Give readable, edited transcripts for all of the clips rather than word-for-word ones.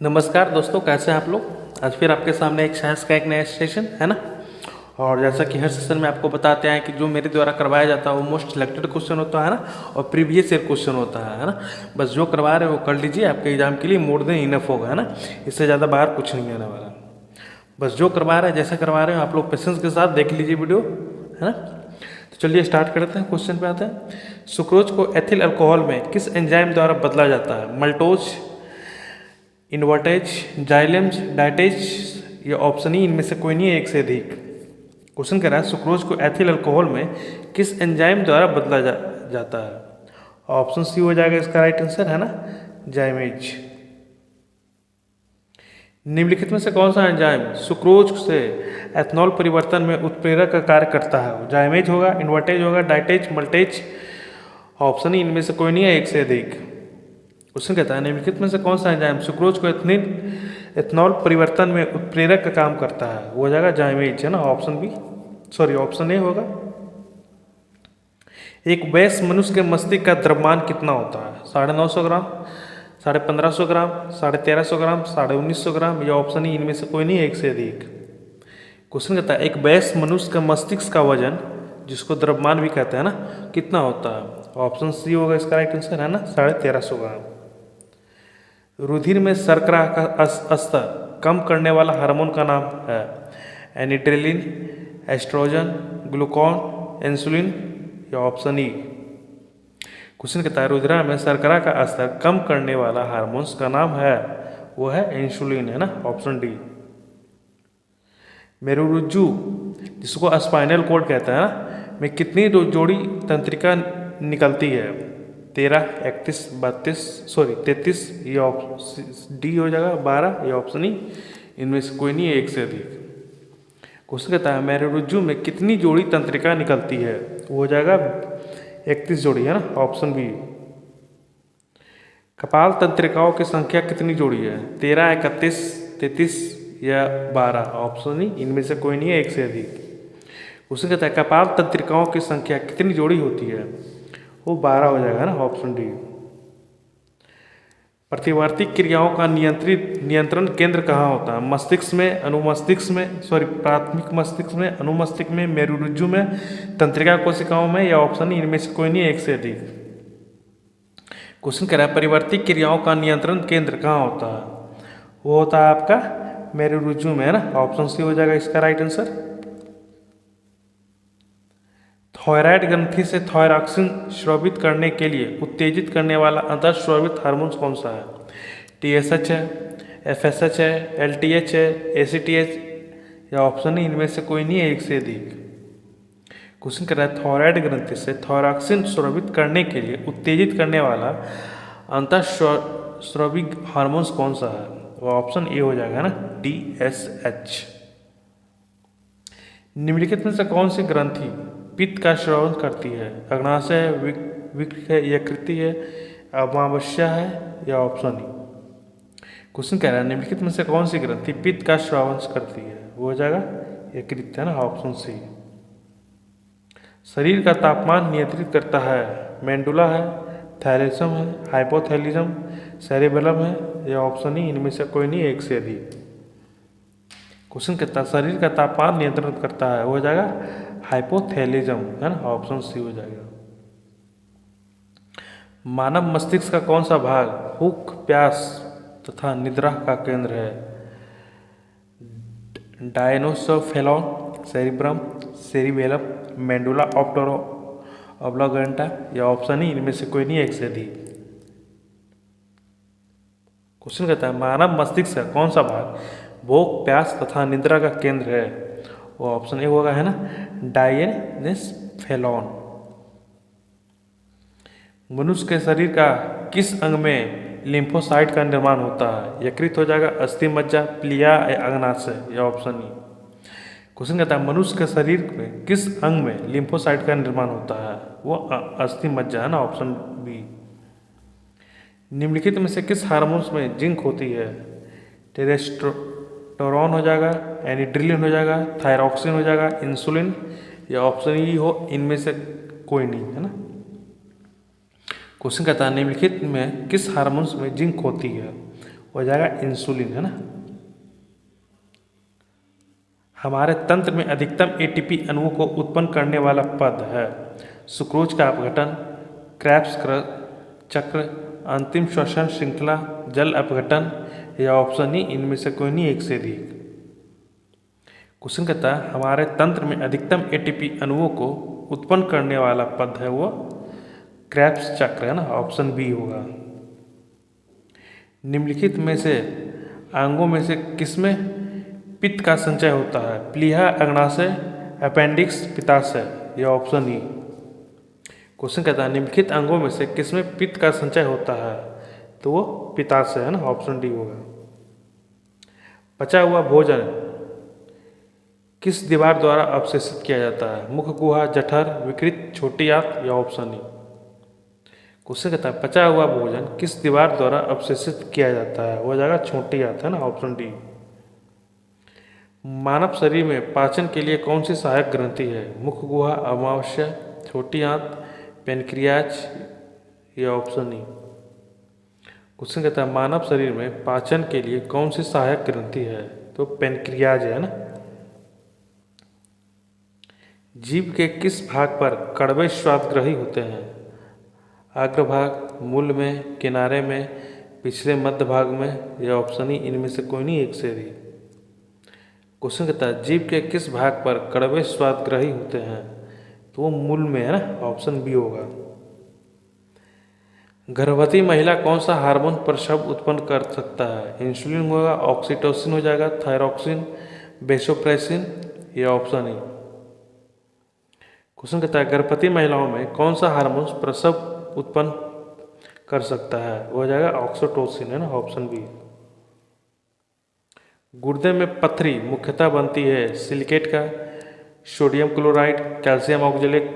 नमस्कार दोस्तों, कैसे हैं आप लोग। आज फिर आपके सामने एक साइंस का एक नया सेशन है ना। और जैसा कि हर सेशन में आपको बताते हैं कि जो मेरे द्वारा करवाया जाता है वो मोस्ट सिलेक्टेड क्वेश्चन होता है ना, और प्रीवियस ईयर क्वेश्चन होता है ना। बस जो करवा रहे हैं वो कर लीजिए, आपके एग्जाम के लिए मोर देन इनफ होगा, है ना। इससे ज़्यादा बाहर कुछ नहीं आने वाला। बस जो करवा रहे हैं, जैसा करवा रहे हो आप लोग पेशेंस के साथ देख लीजिए वीडियो, है ना। तो चलिए स्टार्ट करते हैं, क्वेश्चन पे आते हैं। सुक्रोज को एथिल अल्कोहल में किस एंजाइम द्वारा बदला जाता है? मल्टोज, इन्वर्टेज, जाइलेम्स, डाइटेज या ऑप्शन ई इनमें से कोई नहीं है, एक से अधिक। क्वेश्चन कह रहा है सुक्रोज को एथिल अल्कोहल में किस एंजाइम द्वारा बदला जाता है। ऑप्शन सी हो जाएगा इसका राइट आंसर, है ना, जाइमेज। निम्नलिखित में से कौन सा एंजाइम सुक्रोज से एथनॉल परिवर्तन में उत्प्रेरक का कार्य करता है? जाइमेज होगा, इन्वर्टेज होगा, डाइटेज, मल्टेज। ऑप्शन ई इनमें से कोई नहीं है, एक से अधिक। क्वेश्चन कहता है निम्नलिखित में से कौन सा एंजाइम सुक्रोज को एथनॉल परिवर्तन में उत्प्रेरक का काम करता है? वो हो जाएगा जाइमेज, है ना। Option B, sorry option A होगा। एक वयस्क मनुष्य के मस्तिष्क का द्रव्यमान कितना होता है? 950 ग्राम, 1550 ग्राम, 1350 ग्राम, 1950 ग्राम या ऑप्शन ई इनमें से कोई नहीं, एक से अधिक। क्वेश्चन कहता है एक वयस्क मनुष्य का मस्तिष्क का वजन, जिसको द्रव्यमान भी कहते हैं ना, कितना होता है? ऑप्शन सी होगा इसका राइट आंसर, है ना, 1350 ग्राम। रुधिर में शर्करा का स्तर कम करने वाला हार्मोन का नाम है? एनिड्रेलिन, एस्ट्रोजन, ग्लूकान, इंसुलिन या ऑप्शन ई। क्वेश्चन कहता है रुधिर में शर्करा का स्तर कम करने वाला हार्मोन्स का नाम है, वो है इंसुलिन, है ना, ऑप्शन डी। मेरुरज्जु, जिसको स्पाइनल कोड कहते हैं ना, में कितनी जोड़ी तंत्रिका निकलती है? 13, 31, 32, सॉरी 33 या डी हो जाएगा 12 या ऑप्शन ई इनमें से कोई नहीं है, एक से अधिक। क्वेश्चन कहता है मेरुरज्जु में कितनी जोड़ी तंत्रिका निकलती है? वो हो जाएगा 31 जोड़ी, है ना, ऑप्शन बी। कपाल तंत्रिकाओं की संख्या कितनी जोड़ी है? 13, 31, 33 या 12, ऑप्शन ई इनमें से कोई नहीं है, एक से अधिक। क्वेश्चन कहता है कपाल तंत्रिकाओं की संख्या कितनी जोड़ी होती है? वो 12 हो जाएगा ना, ऑप्शन डी। प्रतिवर्ती क्रियाओं का नियंत्रण केंद्र कहाँ होता है? मस्तिष्क में, अनुमस्तिष्क में, सॉरी प्राथमिक मस्तिष्क में, अनुमस्तिष्क में, मेरुरज्जु में, तंत्रिका कोशिकाओं में या ऑप्शन इनमें से कोई नहीं, एक से अधिक। क्वेश्चन कह रहा है परिवर्ती क्रियाओं का नियंत्रण केंद्र कहाँ होता है? वो होता है आपका मेरुरज्जु में, है ना, ऑप्शन सी हो जाएगा इसका राइट आंसर। थायराइड ग्रंथि से थायरॉक्सिन स्रावित करने के लिए उत्तेजित करने वाला अंतःस्रावित हार्मोन कौन सा है? TSH है, FSH है, LTH है, ACTH या ऑप्शन है इनमें से कोई नहीं है, एक से अधिक। क्वेश्चन कर रहा है थायराइड ग्रंथि से थायरॉक्सिन स्रावित करने के लिए उत्तेजित करने वाला अंतःस्रावित हार्मोन कौन सा है? वो ऑप्शन ए हो जाएगा ना, TSH। निम्नलिखित में से कौन सी ग्रंथि पित्त का श्रवण करती है? अग्नाशय है, विक्र है, यकृति है, अमावस्या है या ऑप्शन ई। क्वेश्चन कह रहा है निम्नलिखित में से कौन सी ग्रंथि पित्त का श्रवण करती है? वो हो जाएगा यकृत, है ना, ऑप्शन सी। शरीर का तापमान नियंत्रित करता है? मेंडुला है, थैलेसम है, हाइपोथैलेसम, सेरेबेलम है या ऑप्शन ई इनमें से कोई नहीं, एक से अधिक। क्वेश्चन कहता है शरीर का तापमान नियंत्रण करता है? हो जाएगा हाइपोथैलेसम, है ना, ऑप्शन सी हो जाएगा। मानव मस्तिष्क का कौन सा भाग भूख, प्यास तथा निद्रा का केंद्र है? डायनोसोफेलॉन, सेरिब्रम, सेरिबेलम, मेंडुला ऑब्लांगेटा या ऑप्शन ई इनमें से कोई नहीं, एक से अधिक। क्वेश्चन कहता है मानव मस्तिष्क का कौन सा भाग भूख, प्यास तथा निद्रा का केंद्र है? वो ऑप्शन ए होगा, है ना, डायनेसफेलॉन। मनुष्य के शरीर का किस अंग में लिम्फोसाइट का निर्माण होता है? यकृत हो जाएगा, अस्थि मज्जा, प्लिया या अग्नाशय या ऑप्शन ई। क्वेश्चन कहता है मनुष्य के शरीर में किस अंग में लिम्फोसाइट का निर्माण होता है? वो अस्थि मज्जा, है ना, ऑप्शन बी। निम्नलिखित में से किस हार्मोन्स में जिंक होती है? टेस्टोस्टेरोन हो जाएगा, एनिड्रेलिन हो जाएगा, थायरॉक्सिन हो जाएगा, इंसुलिन या ऑप्शन ई हो इनमें से कोई नहीं, है ना। क्वेश्चन कहता है निम्नलिखित में किस हार्मोन्स में जिंक होती है? हो जाएगा इंसुलिन, है ना। हमारे तंत्र में अधिकतम एटीपी अणुओं को उत्पन्न करने वाला पद है सुक्रोज का अपघटन, क्रेब्स चक्र, अंतिम श्वसन श्रृंखला, जल अपघटन या ऑप्शन ई इनमें से कोई नहीं एक से अधिक। क्वेश्चन कहता है हमारे तंत्र में अधिकतम एटीपी अणुओं को उत्पन्न करने वाला पद है वो क्रेब्स चक्र, है ना, ऑप्शन बी होगा। निम्नलिखित में से अंगों में से किसमें पित्त का संचय होता है? प्लीहा, अग्नाशय, अपेंडिक्स, पित्ताशय या ऑप्शन ई। क्वेश्चन कहता है निम्नलिखित अंगों में से किसमें पित्त का संचय होता है? तो वो पित्ताशय, है ना, ऑप्शन डी होगा। पचा हुआ भोजन किस दीवार द्वारा अवशेषित किया जाता है? मुख गुहा, जठर, विकृत, छोटी आंत या ऑप्शन ई। क्वेश्चन कहता है पचा हुआ भोजन किस दीवार द्वारा अवशेषित किया जाता है? हो जाएगा छोटी आंत, है ना, ऑप्शन डी। मानव शरीर में पाचन के लिए कौन सी सहायक ग्रंथि है? मुख गुहा, अमावस्या, छोटी आंत, पेनक्रियाज या ऑप्शन ई। क्वेश्चन कहता है मानव शरीर में पाचन के लिए कौन सी सहायक ग्रंथि है? तो पेनक्रियाज है ना। जीभ के किस भाग पर कड़वे स्वादग्रही होते हैं? अग्रभाग, मूल में, किनारे में, पिछले मध्य भाग में या ऑप्शन ई इनमें से कोई नहीं एक से अधिक। क्वेश्चन कहता है जीभ के किस भाग पर कड़वे स्वादग्रही होते हैं? तो वो मूल में, है ना, ऑप्शन बी होगा। गर्भवती महिला कौन सा हार्मोन प्रसव उत्पन्न कर सकता है? इंसुलिन होगा, ऑक्सीटोसिन हो जाएगा, थायरॉक्सिन, वेसोप्रेसिन या ऑप्शन ई। क्वेश्चन कहता है गर्भवती महिलाओं में कौन सा हार्मोन प्रसव उत्पन्न कर सकता है? वो हो जाएगा ऑक्सीटोसिन, है ना, ऑप्शन बी। गुर्दे में पथरी मुख्यतः बनती है सिलिकेट का, sodium chloride, calcium oxalate,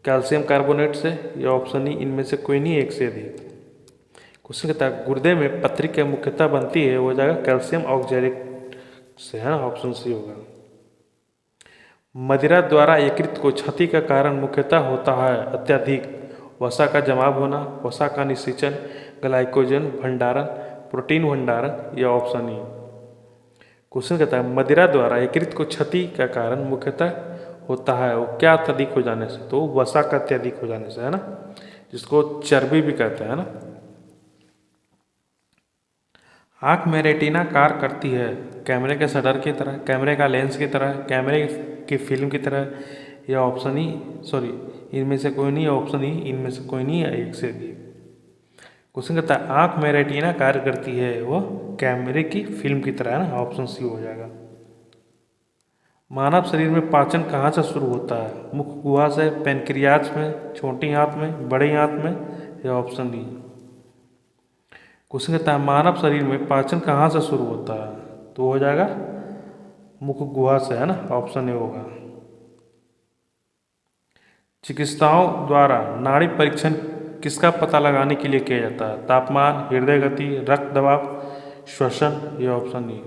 calcium carbonate से या ऑप्शन ई इनमें से कोई नहीं एक से अधिक। क्वेश्चन कहता है गुर्दे में पथरी के मुख्यतः बनती है, वो जाएगा कैल्शियम ऑक्जेलेट से, है ना, ऑप्शन सी होगा। मदिरा द्वारा यकृत को क्षति का कारण मुख्यतः होता है अत्यधिक वसा का जमाव होना, वसा का निषेचन, ग्लाइकोजन भंडारण, प्रोटीन भंडारण या ऑप्शन ई। क्वेश्चन कहता है मदिरा द्वारा यकृत को क्षति का कारण मुख्यतः होता है वो क्या अत्यधिक हो जाने से? तो वसा का अत्यधिक हो जाने से, है ना, जिसको चर्बी भी कहते हैं ना। आँख में रेटिना कार्य करती है कैमरे के शटर की तरह, कैमरे का लेंस की तरह, कैमरे की फिल्म की तरह या ऑप्शन ई, सॉरी इनमें से कोई नहीं, ऑप्शन ई इनमें से कोई नहीं है एक से अधिक। क्वेश्चन कहता है आँख में रेटिना कार्य करती है वो कैमरे की फिल्म की तरह, है ना, ऑप्शन सी हो जाएगा। मानव शरीर में पाचन कहाँ से शुरू होता है? मुख गुहा से, पेनक्रियाज में, छोटी आंत में, बड़ी आंत में या ऑप्शन डी। क्वेश्चन कहता है मानव शरीर में पाचन कहाँ से शुरू होता है? तो हो जाएगा मुख गुहा से, है ना, ऑप्शन ए होगा। चिकित्साओं द्वारा नाड़ी परीक्षण किसका पता लगाने के लिए किया जाता है? तापमान, हृदय गति, रक्त दबाव, श्वसन या ऑप्शन ई।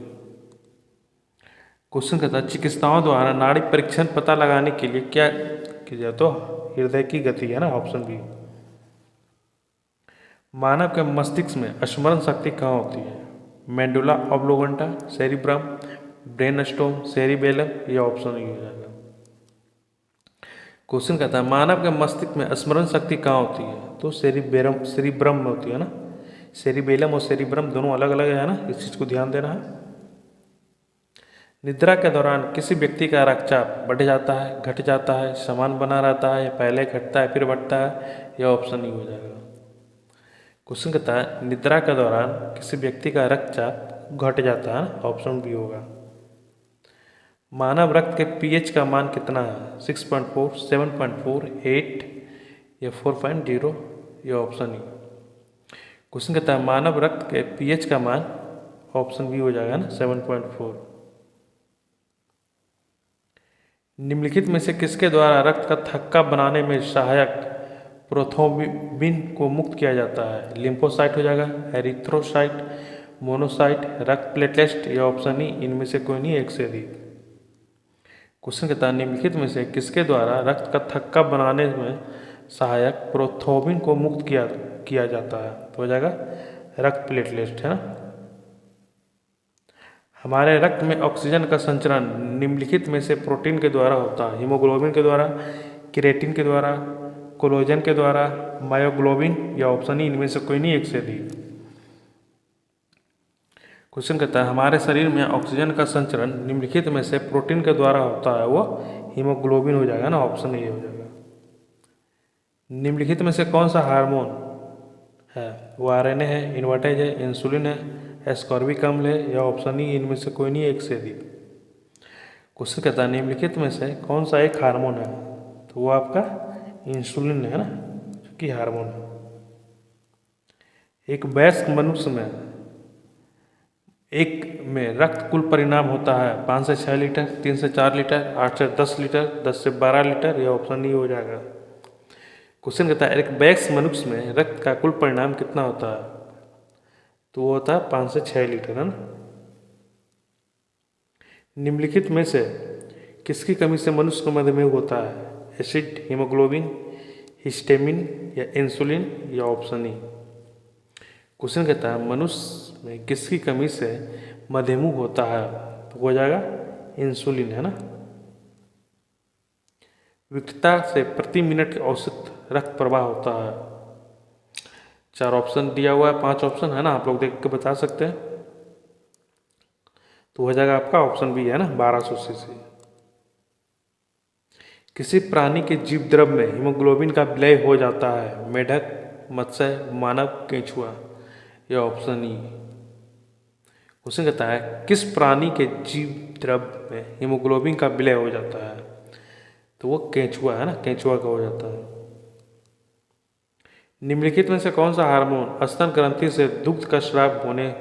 क्वेश्चन कहता है चिकित्साओं द्वारा नाड़ी परीक्षण पता लगाने के लिए क्या किया जाए? तो हृदय की गति, है ना, ऑप्शन बी। मानव के मस्तिष्क में स्मरण शक्ति कहाँ होती है? Medulla oblongata, cerebrum, brainstorm, cerebellum या ऑप्शन ई हो जाएगा। क्वेश्चन कहता है मानव के मस्तिष्क में स्मरण शक्ति कहाँ होती है? तो सेरिब्रम में होती है ना। सेरिबेलम और सेरिब्रम दोनों अलग अलग है ना, इस चीज़ को ध्यान देना है। निद्रा के दौरान किसी व्यक्ति का रक्तचाप बढ़ जाता है, घट जाता है, समान बना रहता है, या पहले घटता है फिर बढ़ता है या ऑप्शन ई हो जाएगा। क्वेश्चन कहता है निद्रा के दौरान किसी व्यक्ति का रक्तचाप घट जाता है, ऑप्शन बी होगा। मानव रक्त के पीएच का मान कितना है? 6.4, 7.4, 8 या 4.0 या ऑप्शन ई। क्वेश्चन कहता है मानव रक्त के पीएच का मान, ऑप्शन बी हो जाएगा ना, 7.4। निम्नलिखित में से किसके द्वारा रक्त का थक्का बनाने में सहायक प्रोथ्रोम्बिन को मुक्त किया जाता है? लिम्फोसाइट हो जाएगा, एरिथ्रोसाइट, मोनोसाइट, रक्त प्लेटलेट या ऑप्शन ई इनमें से कोई नहीं एक से अधिक। क्वेश्चन कहता है निम्नलिखित में से किसके द्वारा रक्त का थक्का बनाने में सहायक प्रोथ्रोम्बिन को मुक्त किया जाता है? तो हो जाएगा रक्त प्लेटलेट, है ना। हमारे रक्त में ऑक्सीजन का संचरण निम्नलिखित में से प्रोटीन के द्वारा होता है। हीमोग्लोबिन के द्वारा, क्रिएटिन के द्वारा, कोलेजन के द्वारा, मायोग्लोबिन या ऑप्शन ई इनमें से कोई नहीं एक से अधिक। क्वेश्चन कहता है हमारे शरीर में ऑक्सीजन का संचरण निम्नलिखित में से प्रोटीन के द्वारा होता है, वो हीमोग्लोबिन हो जाएगा ना, ऑप्शन ए हो जाएगा। निम्नलिखित में से कौन सा हार्मोन है, वो आरएनए है, इन्वर्टेज है, इंसुलिन है, एस्कॉर्बिक अम्ल है या ऑप्शन ई इनमें से कोई नहीं एक से अधिक। क्वेश्चन कहता है निम्नलिखित में से कौन सा एक हार्मोन है, तो वो आपका इंसुलिन है ना, जो कि हार्मोन है। एक वयस्क मनुष्य में रक्त कुल परिणाम होता है 5 से 6 लीटर, 3 से 4 लीटर, 8 से 10 लीटर, 10 से 12 लीटर या ऑप्शन ई हो जाएगा। क्वेश्चन कहता है एक वयस्क मनुष्य में रक्त का कुल परिणाम कितना होता है, तो वो होता है 5 से 6 लीटर, है ना। निम्नलिखित में से किसकी कमी से मनुष्य को मधुमेह होता है, एसिड, हीमोग्लोबिन, हिस्टामिन या इंसुलिन या ऑप्शन ई। क्वेश्चन कहता है मनुष्य में किसकी कमी से मधुमेह होता है, तो हो जाएगा इंसुलिन, है ना। विकटता से प्रति मिनट औसत रक्त प्रवाह होता है। 4 ऑप्शन दिया हुआ है, 5 ऑप्शन है ना, आप लोग देख के बता सकते हैं। तो हो जाएगा आपका ऑप्शन बी, है ना, 1200 सीसी। किसी प्राणी के जीव द्रव में हीमोग्लोबिन का विलय हो जाता है, मेढक, मत्स्य, मानव, केंचुआ या ऑप्शन ई। क्वेश्चन कहता है किस प्राणी के जीव द्रव में हीमोग्लोबिन का विलय हो जाता है, तो वो केंचुआ, है ना, केंचुआ का हो जाता है। निम्नलिखित में से कौन सा हार्मोन स्तन ग्रंथि से दुग्ध का स्राव होने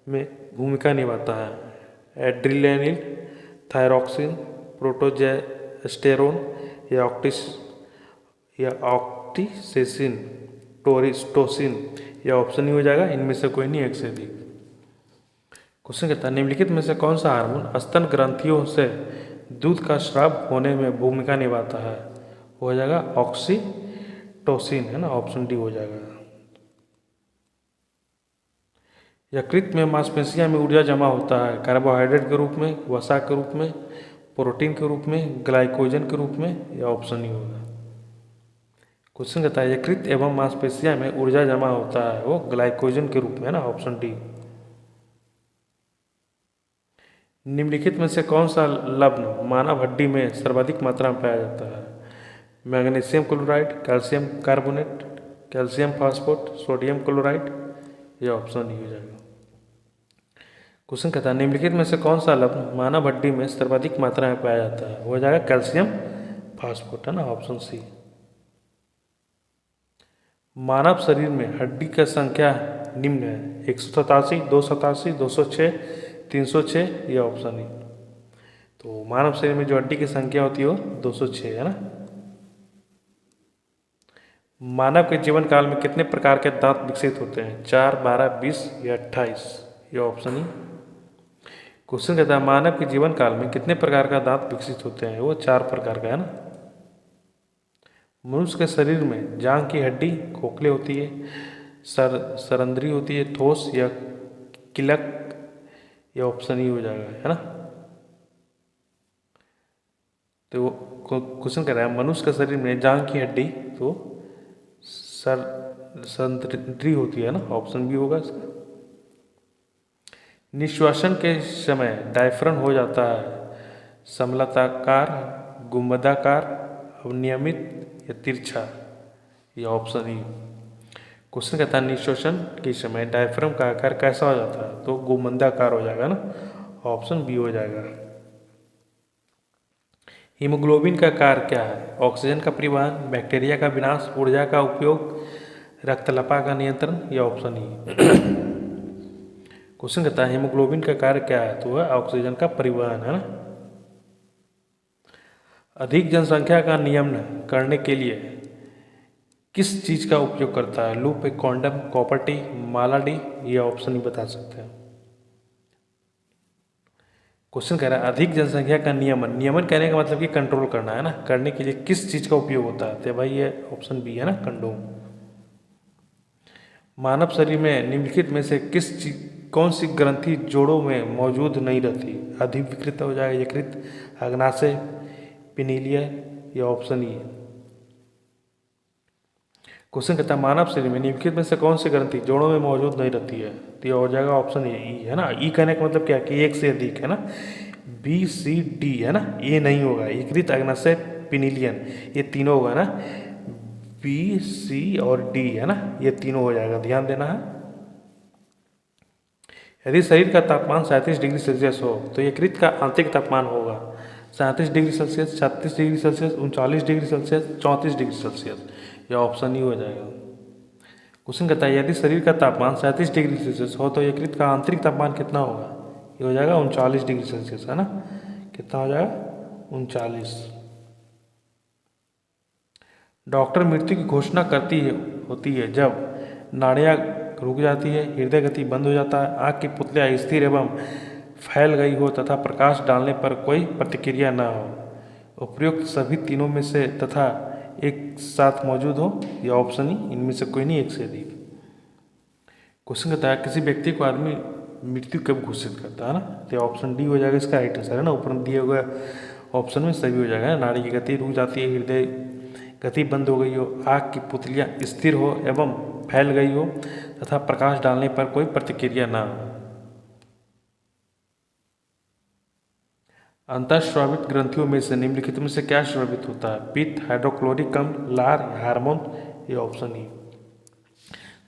में भूमिका निभाता है, एड्रिनालिन, थायरॉक्सिन, प्रोजेस्टेरोन या ऑक्सीटोसिन, टोसिन या ऑप्शन ही हो जाएगा इनमें से कोई नहीं एक से अधिक। क्वेश्चन कहता है निम्नलिखित में से कौन सा हार्मोन स्तन ग्रंथियों से दूध का स्राव होने में भूमिका निभाता है, हो जाएगा ऑक्सीटोसिन, है ना, ऑप्शन डी हो जाएगा। यकृत में मांसपेशियां में ऊर्जा जमा होता है, कार्बोहाइड्रेट के रूप में, वसा के रूप में, प्रोटीन के रूप में, ग्लाइकोजन के रूप में या ऑप्शन ई होगा। क्वेश्चन कहता है यकृत एवं मांसपेशियां में ऊर्जा जमा होता है, वो ग्लाइकोजन के रूप में, है ना, ऑप्शन डी। निम्नलिखित में से कौन सा लवण मानव हड्डी में सर्वाधिक मात्रा में पाया जाता है, magnesium chloride, calcium carbonate, calcium phosphate, sodium chloride या ऑप्शन ई हो जाएगा। क्वेश्चन कहता है निम्नलिखित में से कौन सा लवण मानव हड्डी में सर्वाधिक मात्रा में पाया जाता है, हो जाएगा कैल्शियम फास्फेट, है ना, ऑप्शन सी। मानव शरीर में हड्डी की संख्या निम्न है, 187, 287, 206, 306 या ऑप्शन ई। तो मानव शरीर में जो हड्डी की संख्या होती है वो 206, है ना। मानव के जीवन काल में कितने प्रकार के दांत विकसित होते हैं, 4, 12, 20 या 28 या ऑप्शन ई। क्वेश्चन कहता है मानव के जीवन काल में कितने प्रकार का दांत विकसित होते हैं, वो 4 प्रकार का, है ना। मनुष्य के शरीर में जांघ की हड्डी खोखले होती है, सरंध्री होती है, ठोस या किलक या ऑप्शन ई हो जाएगा, है ना। तो क्वेश्चन कह रहा है मनुष्य के शरीर में जांघ की हड्डी तो सरंध्री होती है ना, ऑप्शन बी होगा इसका। निश्वासन के समय डायफ्रम हो जाता है, समलताकार, गुंबदाकार, अनियमित या तिरछा या ऑप्शन ई। क्वेश्चन कहता है निश्वासन के समय डायफ्रम का आकार कैसा हो जाता है, तो गुंबदाकार हो जाएगा ना, ऑप्शन बी हो जाएगा। हीमोग्लोबिन का कार्य क्या है, ऑक्सीजन का परिवहन, बैक्टीरिया का विनाश, ऊर्जा का उपयोग, रक्तलपा का नियंत्रण या ऑप्शन ई। क्वेश्चन कहता है हीमोग्लोबिन का कार्य क्या है, तो वह ऑक्सीजन का परिवहन, है ना। अधिक जनसंख्या का नियमन करने के लिए किस चीज का उपयोग करता है, लूप, कॉन्डम, कॉपर टी, माला डी या ऑप्शन ही बता सकते हैं। क्वेश्चन कह रहा है अधिक जनसंख्या का नियमन कहने का मतलब कि कंट्रोल करना, है ना, करने के लिए किस चीज का उपयोग होता है, तो भाई ये ऑप्शन बी है ना, कंडोम। मानव शरीर में निम्नलिखित में से कौन सी ग्रंथि जोड़ों में मौजूद नहीं रहती? अधिविकृत हो जाएगा, यकृत, अग्नाशय, पिनीलिया या ऑप्शन ई। क्वेश्चन कहता है मानव शरीर में निम्नलिखित में से कौन सी ग्रंथि जोड़ों में मौजूद नहीं रहती है? तो ये हो जाएगा ऑप्शन ई है ना। ई कहने का मतलब क्या कि एक से अधिक है ना, बी सी डी है ना, ये नहीं होगा। यकृत, अग्नाशय, पिनीलियन ये तीनों होगा ना, बी सी और डी है ना, ये तीनों हो जाएगा, ध्यान देना है। यदि शरीर का तापमान 37 डिग्री सेल्सियस हो तो यकृत का आंतरिक तापमान होगा 37 degree Celsius, 36 degree Celsius, 39 degree Celsius, 34 degree Celsius, या ऑप्शन ई हो जाएगा। क्वेश्चन कहता है यदि शरीर का तापमान 37 डिग्री सेल्सियस हो तो यकृत का आंतरिक तापमान कितना होगा? ये हो जाएगा 39 डिग्री सेल्सियस है ना। कितना हो जाएगा? 39। डॉक्टर मृत्यु की घोषणा होती है जब नाड़ियाँ रुक जाती है, हृदय गति बंद हो जाता है, आँख की पुतलियाँ स्थिर एवं फैल गई हो तथा प्रकाश डालने पर कोई प्रतिक्रिया न हो। उपयुक्त सभी तीनों में से तथा एक साथ मौजूद हो, या ऑप्शन ई इनमें से कोई नहीं, एक से अधिक। क्वेश्चन कहता है किसी व्यक्ति को आदमी मृत्यु कब घोषित करता है ना, तो ऑप्शन डी हो जाएगा इसका राइट आंसर है ना। ऊपर दिए हुए ऑप्शन में सभी हो जाएगा। नाड़ी की गति रुक जाती है, हृदय गति बंद हो गई हो, आँख की पुतलियाँ स्थिर हो एवं फैल गई हो तथा प्रकाश डालने पर कोई प्रतिक्रिया ना हो। अंतःस्रावित ग्रंथियों में से निम्नलिखित में से क्या स्रावित होता है? पित्त, हाइड्रोक्लोरिक अम्ल, लार, हार्मोन, ये ऑप्शन ई।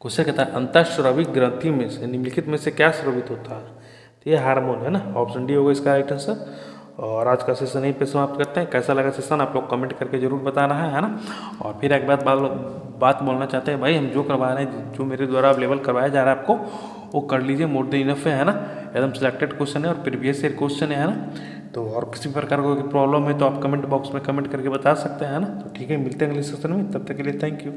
क्वेश्चन कहता है अंतःस्रावित ग्रंथियों में से निम्नलिखित में से क्या स्रावित होता है? तो ये हार्मोन है ना, ऑप्शन डी होगा इसका राइट आंसर। और आज का सेशन यहीं पे समाप्त करते हैं। कैसा लगा सेशन आप लोग कमेंट करके जरूर बताना है ना। और फिर एक बात बोलना चाहते हैं भाई, हम जो करवा रहे हैं, जो मेरे द्वारा अवेलेबल करवाया जा रहा है आपको, वो कर लीजिए, मोर देन इनफ है ना। एकदम सिलेक्टेड क्वेश्चन है और प्रीवियस ईयर क्वेश्चन है ना। तो और किसी प्रकार को प्रॉब्लम है तो आप कमेंट बॉक्स में कमेंट करके बता सकते हैं ना। तो ठीक है, मिलते हैं अगले सेशन में, तब तक के लिए थैंक यू।